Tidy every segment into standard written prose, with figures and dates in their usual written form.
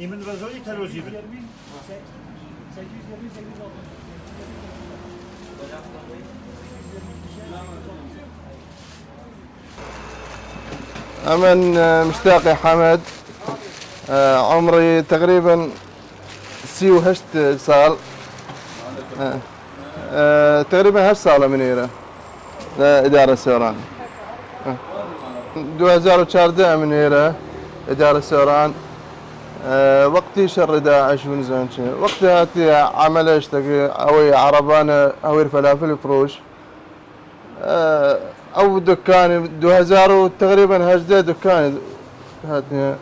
İmin Vezoli terörcüydü. أمن مشتاق يا حمد. عمري تقريبا 26 سال. تقريبا 8 سال من هنا إدارة سوران. 2014 من هنا إدارة سوران. وقتي شر داعش من زمان وقتها عمل اشتكي أوي عربانة أوي فلافل فروش. أو دكاني 2000 تقريبا هجدة دكاني هاتني.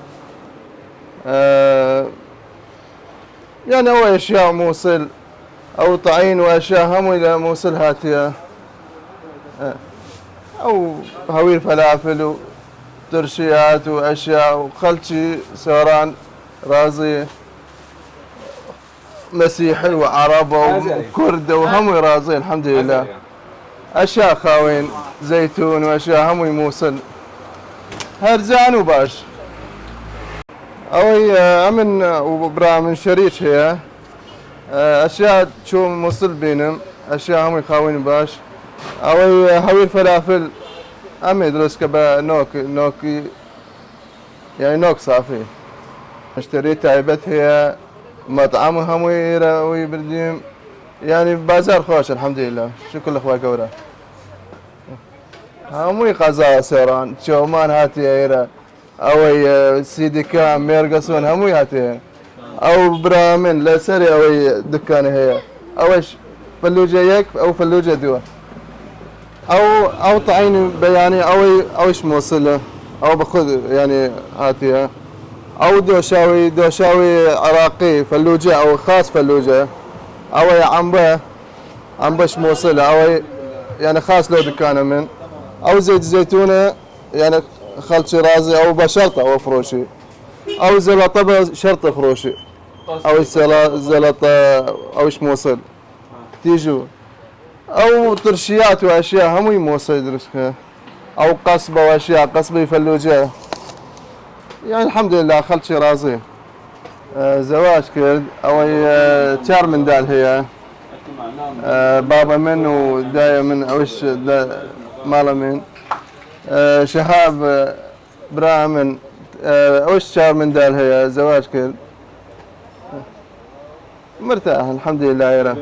يعني أو أشياء موصل أو طعين وأشياء هم إلى موصل هاتية. أو هوير فلافل وترشيات وأشياء وخلشي سوران رازي مسيحي وعرب وكرد وهم رازي الحمد لله. أشياء خاوين زيتون وأشياء هم موصل هرزان وباش. أوي أمن وبرا من شريش هي أشياء شو موصل بينهم أشياء هم خاوين باش. أوي هوير فلافل أمي دروس كبا نوك يعني نوك صافي. اشتريت تعبت هي مطعم هموي برديم يعني بازار خوش الحمد لله. شكرا لأخوي كورا هموي قزا سيران شومان هاتي ايرا اوي سيدي كام ميرقصون هموي هاتي او برامن لا سري اوي دكاني هي اوش فلوجة يك او فلوجة دوا او طعيني بياني اوش موصله او باخذ يعني هاتي او دوشاوي عراقي فلوجة او خاص فلوجة اوي عنبش موصله اوي يعني خاص لو دكانه من او زيت زيتونه يعني خلط شرازي او بشرطه او فروشي او زلطه بشرطه فروشي او زلطه او ايش موصل تيجوا او ترشيات واشياء هم موصل يدرسها او قصبه واشياء قصبه فلوجه يعني الحمد لله خلط شرازي. زواج كرد او تشار من دال هي بابا من وداية من اوش مالا من شهاب برامن اوش شهر من دال هي زواج كرد مرتاح الحمد لله يا رب.